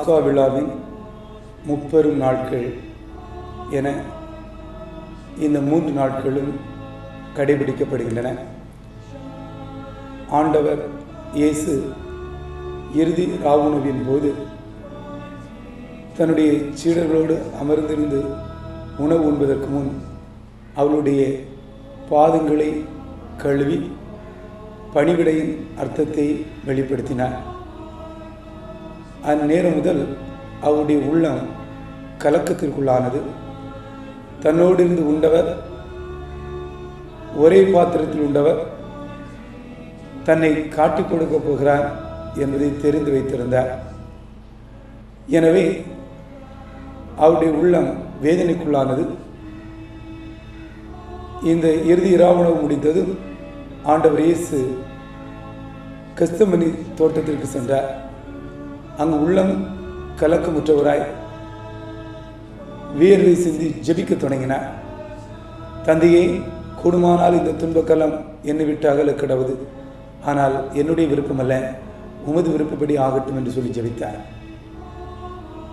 பாஸ்கா விழாவின் முப்பெரும் நாட்கள் என இந்த 3 நாட்களும் கடைபிடிக்கப்படுகின்றன. ஆண்டவர் இயேசு இறுதி ராவுணவின் போது தன்னுடைய சீடர்களோடு அமர்ந்திருந்து உணவு உண்பதற்கு முன் அவளுடைய பாதங்களை கழுவி பணிவிடையின் அர்த்தத்தை வெளிப்படுத்தினார். அந்நேரம் முதல் அவருடைய உள்ளம் கலக்கத்திற்குள்ளானது. தன்னோடு இருந்து உண்டவர், ஒரே பாத்திரத்தில் உண்டவர் தன்னை காட்டிக் கொடுக்க போகிறார் என்பதை தெரிந்து வைத்திருந்தார். எனவே அவருடைய உள்ளம் வேதனைக்குள்ளானது. இந்த இறுதி இராவுணவு முடிந்தது. ஆண்டவர் இயேசு கெத்செமனி தோட்டத்திற்கு சென்றார். அங்கு உள்ளம் கலக்கமுற்றவராய் வியர்வை சிந்தி ஜெபிக்க தொடங்கினார். தந்தையே, கூடுமானால் இந்த துன்பக்கலம் என்னை விட்டு அகல கடவுது, ஆனால் என்னுடைய விருப்பமல்ல, உமது விருப்பப்படி ஆகட்டும் என்று சொல்லி ஜெபித்தார்.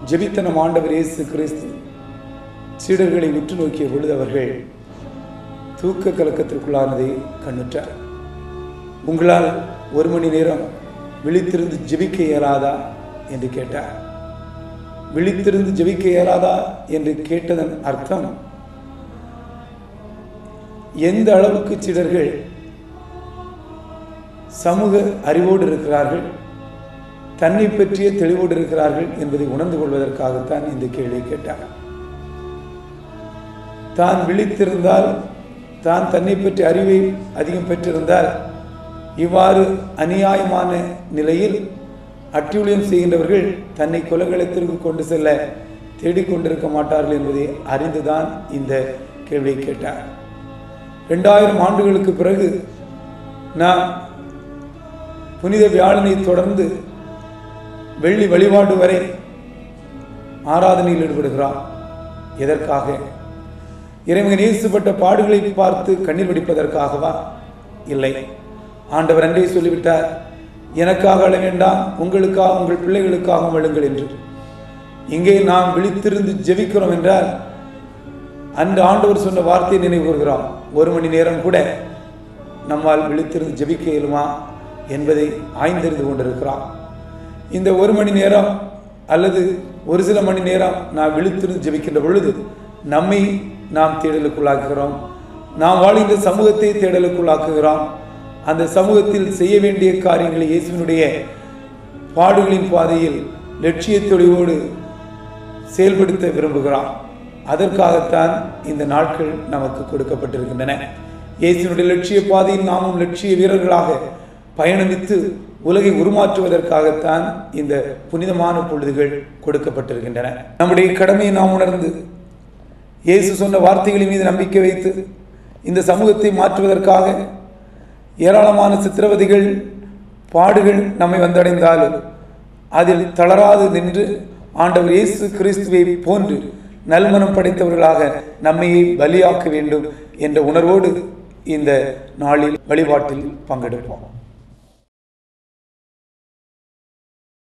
ஜெபித்த நம் ஆண்டவர் இயேசு கிறிஸ்து சீடர்களை உற்று நோக்கிய பொழுது அவர்கள் தூக்க கலக்கத்திற்குள்ளானதை கண்ணுற்றார். உங்களால் 1 மணி நேரம் விழித்திருந்து ஜெபிக்க இயலாதா என்று கேட்டார். விழித்திருந்து ஜெபிக்க இயலாதா என்று கேட்டதன் அர்த்தம், எந்த அளவுக்கு சீடர்கள் சமூக அறிவோடு இருக்கிறார்கள், தன்னை பற்றிய தெளிவோடு இருக்கிறார்கள் என்பதை உணர்ந்து கொள்வதற்காகத்தான் இந்த கேள்வியை கேட்டார். தான் விழித்திருந்தால், தான் தன்னை பற்றி அறிவை அதிகம் பெற்றிருந்தால், இவ்வாறு அநியாயமான நிலையில் அட்டூழியம் செய்கின்றவர்கள் தன்னை கொலைகளத்திற்கு கொண்டு செல்ல தேடிக்கொண்டிருக்க மாட்டார்கள் என்பதை அறிந்துதான் இந்த கேள்வியை கேட்டார். 2000 ஆண்டுகளுக்கு பிறகு நாம் புனித வியாழனை தொடர்ந்து வெள்ளி வழிபாடு வரை ஆராதனையில் ஈடுபடுகிறார். எதற்காக? இறைவன் இயேசுப்பட்ட பாடுகளை பார்த்து கண்ணீர் வடிப்பதற்காகவா? இல்லை. ஆண்டவர் அன்றே சொல்லிவிட்டார், எனக்காக அழ வேண்டாம், உங்களுக்காக உங்கள் பிள்ளைகளுக்காகவும் அழுங்கள் என்று. இங்கே நாம் விழித்திருந்து ஜெபிக்கிறோம் என்றால் அன்று ஆண்டவர் சொன்ன வார்த்தையை நினைவு கூறுகிறோம். 1 மணி நேரம் கூட நம்மால் விழித்திருந்து ஜெபிக்க இயலுமா என்பதை ஆய்ந்தறிந்து கொண்டிருக்கிறோம். இந்த 1 மணி நேரம் அல்லது ஒரு சில மணி நேரம் நாம் விழித்திருந்து ஜெபிக்கின்ற பொழுது நம்மை நாம் தேடலுக்குள்ளாக்குகிறோம். நாம் வாழ்கின்ற சமூகத்தை தேடலுக்குள்ளாக்குகிறோம். அந்த சமூகத்தில் செய்ய வேண்டிய காரியங்களை இயேசுவினுடைய பாடுகளின் பாதையில் லட்சிய தெளிவோடு செயல்படுத்த விரும்புகிறோம். அதற்காகத்தான் இந்த நாட்கள் நமக்கு கொடுக்கப்பட்டிருக்கின்றன. இயேசுவினுடைய லட்சிய பாதையில் நாமும் லட்சிய வீரர்களாக பயணமித்து உலகை உருமாற்றுவதற்காகத்தான் இந்த புனிதமான பொழுதுகள் கொடுக்கப்பட்டிருக்கின்றன. நம்முடைய கடமையை நாம் உணர்ந்து இயேசு சொன்ன வார்த்தைகளின் மீது நம்பிக்கை வைத்து இந்த சமூகத்தை மாற்றுவதற்காக ஏராளமான சித்திரவதைகள், பாடுகள் நம்மை வந்தடைந்தாலும் அதில் தளராது நின்று ஆண்டவர் இயேசு கிறிஸ்துவை போன்று நல்மனம் படைத்தவர்களாக நம்மையை பலியாக்க வேண்டும் என்ற உணர்வோடு இந்த நாளில் வழிபாட்டில் பங்கெடுப்போம்.